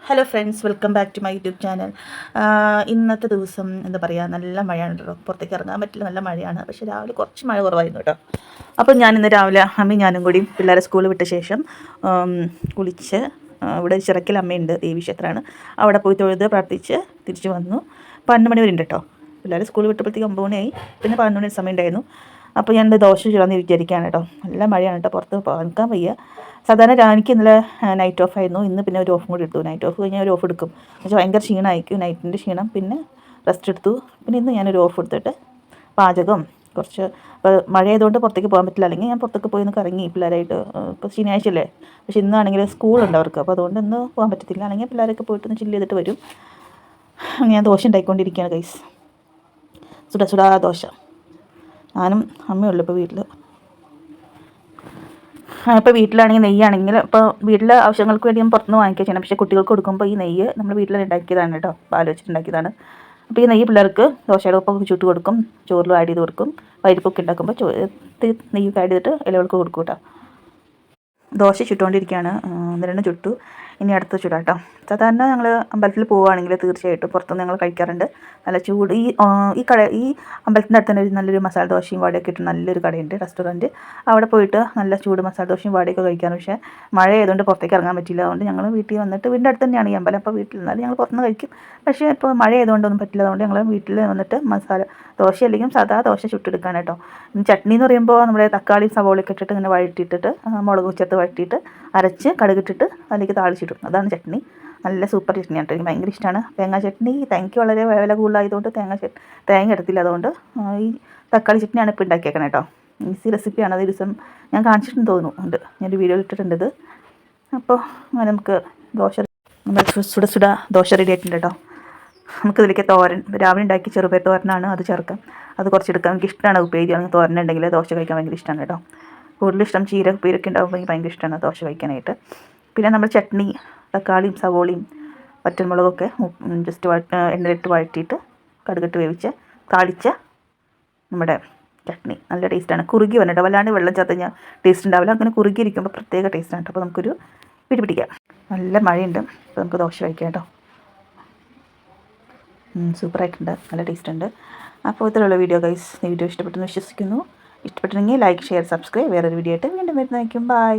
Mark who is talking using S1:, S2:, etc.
S1: Hello friends, welcome back to my YouTube channel. ഇന്നത്തെ ദിവസം എന്താ പറയുക, നല്ല മഴയാണ് കേട്ടോ. പുറത്തേക്ക് ഇറങ്ങാൻ പറ്റില്ല, നല്ല മഴയാണ്. പക്ഷേ രാവിലെ കുറച്ച് മഴ കുറവായിരുന്നു കേട്ടോ. അപ്പോൾ ഞാൻ ഇന്ന് രാവിലെ അമ്മയും ഞാനും കൂടി പിള്ളേരെ സ്കൂളിൽ വിട്ട ശേഷം കുളിച്ച് ഇവിടെ ചിറക്കൽ അമ്മയുണ്ട്, ദേവീക്ഷേത്രമാണ്, അവിടെ പോയി തൊഴുത് പ്രാർത്ഥിച്ച് തിരിച്ച് വന്നു. 12 മണി വരെ ഉണ്ട് കേട്ടോ. പിള്ളേരെ സ്കൂളിൽ വിട്ടപ്പോഴത്തേക്ക് 9 മണിയായി. പിന്നെ 11 മണി സമയം ഉണ്ടായിരുന്നു. അപ്പോൾ ഞാൻ ദോശ ചുടാന്ന് വിചാരിക്കുകയാണ് കേട്ടോ. നല്ല മഴയാണ് കേട്ടോ, പുറത്ത് നിൽക്കാൻ വയ്യ. സാധാരണ എനിക്ക് ഇന്നലെ നൈറ്റ് ഓഫ് ആയിരുന്നു. ഇന്ന് പിന്നെ ഒരു ഓഫും കൂടി എടുത്തു. നൈറ്റ് ഓഫ് കഴിഞ്ഞാൽ ഒരു ഓഫ് എടുക്കും. പക്ഷേ ഭയങ്കര ക്ഷീണമായിരിക്കും, നൈറ്റിൻ്റെ ക്ഷീണം. പിന്നെ റെസ്റ്റ് എടുത്തു. പിന്നെ ഇന്ന് ഞാനൊരു ഓഫ് എടുത്തിട്ട് പാചകം കുറച്ച്, ഇപ്പോൾ മഴയായതുകൊണ്ട് പുറത്തേക്ക് പോകാൻ പറ്റില്ല. അല്ലെങ്കിൽ ഞാൻ പുറത്തേക്ക് പോയി ഒന്ന് കറങ്ങി പിള്ളേരായിട്ട്. ഇപ്പോൾ ശനിയാഴ്ചയല്ലേ, പക്ഷേ ഇന്നാണെങ്കിൽ സ്കൂളുണ്ട് അവർക്ക്. അപ്പോൾ അതുകൊണ്ട് ഇന്ന് പോകാൻ പറ്റത്തില്ല. അല്ലെങ്കിൽ പിള്ളേരൊക്കെ പോയിട്ടൊന്ന് ചില്ല് ചെയ്തിട്ട് വരും. ഞാൻ ദോശ ഉണ്ടാക്കിക്കൊണ്ടിരിക്കുകയാണ് ഗൈസ്. സുടാ ദോശ. ഞാനും അമ്മയുള്ളൂ ഇപ്പോൾ വീട്ടിൽ. ഇപ്പോൾ വീട്ടിലാണെങ്കിൽ നെയ്യാണെങ്കിൽ ഇപ്പോൾ വീട്ടിലെ ആവശ്യങ്ങൾക്ക് വേണ്ടി ഞാൻ പുറത്തുനിന്ന് വാങ്ങിക്കുക ചെയ്യണം. പക്ഷേ കുട്ടികൾക്ക് കൊടുക്കുമ്പോൾ ഈ നെയ്യ് നമ്മൾ വീട്ടിൽ ഉണ്ടാക്കിയതാണ് കേട്ടോ, പാൽ വെച്ചിട്ടുണ്ടാക്കിയതാണ്. അപ്പോൾ ഈ നെയ്യ് പിള്ളേർക്ക് ദോശയുടെ ഒപ്പം ചുട്ട് കൊടുക്കും, ചോറിലും ആഡ് ചെയ്ത് കൊടുക്കും. പരിപ്പൊക്കെ ഉണ്ടാക്കുമ്പോൾ നെയ്യൊക്കെ ആഡ് ചെയ്തിട്ട് ഇലകൾക്ക് കൊടുക്കും കേട്ടോ. ദോശ ചുട്ടുകൊണ്ടിരിക്കുകയാണ്. 1 ചുട്ടു, ഇനി അടുത്ത് ചുടാം കേട്ടോ. സാധാരണ ഞങ്ങൾ അമ്പലത്തിൽ പോവുകയാണെങ്കിൽ തീർച്ചയായിട്ടും പുറത്തുനിന്ന് ഞങ്ങൾ കഴിക്കാറുണ്ട്. നല്ല ചൂട് ഈ അമ്പലത്തിൻ്റെ അടുത്ത് തന്നെ നല്ലൊരു മസാല ദോശയും വടയൊക്കെ ഇട്ട് നല്ലൊരു കടയുണ്ട്, റെസ്റ്റോറൻറ്റ്. അവിടെ പോയിട്ട് നല്ല ചൂട് മസാല ദോശയും വടയൊക്കെ കഴിക്കാറ്. പക്ഷേ മഴ ആയതുകൊണ്ട് പുറത്തേക്ക് ഇറങ്ങാൻ പറ്റില്ല. അതുകൊണ്ട് ഞങ്ങൾ വീട്ടിൽ വന്നിട്ട്, വീടിൻ്റെ അടുത്ത് തന്നെയാണ് ഈ അമ്പലം. അപ്പോൾ വീട്ടിൽ നിന്നാലും ഞങ്ങൾ പുറത്തുനിന്ന് കഴിക്കും. പക്ഷേ ഇപ്പോൾ മഴ ആയതുകൊണ്ടൊന്നും പറ്റില്ല. അതുകൊണ്ട് ഞങ്ങൾ വീട്ടിൽ വന്നിട്ട് മസാല ദോശ അല്ലെങ്കിൽ സാധാ ദോശ ചുട്ടെടുക്കാൻ കേട്ടോ. ചട്നി എന്ന് പറയുമ്പോൾ നമ്മുടെ തക്കാളി സവോളയൊക്കെ ഇട്ടിട്ട് ഇങ്ങനെ വഴറ്റിയിട്ടിട്ട് മുളക് ചേർത്ത് വഴറ്റിയിട്ട് അരച്ച് കടുകിട്ടിട്ട് അതിലേക്ക് താളിച്ചിടും. അതാണ് ചട്നി. നല്ല സൂപ്പർ ചട്നിയാണ് കേട്ടോ, എനിക്ക് ഭയങ്കര ഇഷ്ടമാണ്. തേങ്ങാ ചട്നി തേങ്ങയ്ക്ക് വളരെ വില കൂടുതലായതുകൊണ്ട് തേങ്ങ എടുത്തില്ല. അതുകൊണ്ട് ഈ തക്കാളി ചട്നിയാണ് ഇപ്പോൾ ഉണ്ടാക്കിയേക്കണം കേട്ടോ. ഈസി റെസിപ്പിയാണ്. അത് ദിവസം ഞാൻ കാണിച്ചിട്ടുണ്ടെന്ന് തോന്നുന്നു, ഞാനൊരു വീഡിയോ ഇട്ടിട്ടുണ്ട്. അപ്പോൾ നമുക്ക് നമ്മുടെ സുട ദോശ റെഡി ആയിട്ടുണ്ട് കേട്ടോ. നമുക്കിതിലേക്ക് തോരൻ, രാവിലെ ഉണ്ടാക്കി ചെറുപയർ തോരനാണ്, അത് ചേർക്കാം. അത് കുറച്ചെടുക്കാം. എനിക്ക് ഇഷ്ടമാണ് ഉപ്പേരി, അങ്ങനെ തോരൻ ഉണ്ടെങ്കിൽ ദോശ കഴിക്കാൻ ഭയങ്കര ഇഷ്ടമാണ് കേട്ടോ. കൂടുതൽ ഇഷ്ടം ചീര ഉപ്പേരിയൊക്കെ ഉണ്ടാകുമ്പോൾ എനിക്ക് ഭയങ്കര ഇഷ്ടമാണ് ദോശ കഴിക്കാനായിട്ട്. പിന്നെ നമ്മൾ ചട്നി തക്കാളിയും സവോളയും വറ്റൽമുളകൊക്കെ ജസ്റ്റ് എണ്ണയിലിട്ട് വഴറ്റിയിട്ട് കടുകിട്ട് വേവിച്ച് താളിച്ച നമ്മുടെ ചട്നി നല്ല ടേസ്റ്റാണ്. കുറുകി വന്നിട്ട് വല്ലാണ്ട് വെള്ളം ചേർത്ത് കഴിഞ്ഞാൽ ടേസ്റ്റ് ഉണ്ടാവില്ല. അങ്ങനെ കുറുകിയിരിക്കുമ്പോൾ പ്രത്യേക ടേസ്റ്റാണ്. അപ്പോൾ നമുക്കൊരു പിടിപ്പിടിക്കാം. നല്ല മഴയുണ്ട്, അപ്പോൾ നമുക്ക് ദോശ കഴിക്കാം കേട്ടോ. സൂപ്പറായിട്ടുണ്ട്, നല്ല ടേസ്റ്റ് ഉണ്ട്. അപ്പോൾ ഇത്രയുള്ള വീഡിയോ ഗൈസ്. ഈ വീഡിയോ ഇഷ്ടപ്പെട്ടെന്ന് വിശ്വസിക്കുന്നു. ഇഷ്ടപ്പെട്ടെങ്കിൽ ലൈക്ക്, ഷെയർ, സബ്സ്ക്രൈബ്. വേറൊരു വീഡിയോ ആയിട്ട് വീണ്ടും വരുന്നതായിരിക്കും. ബൈ.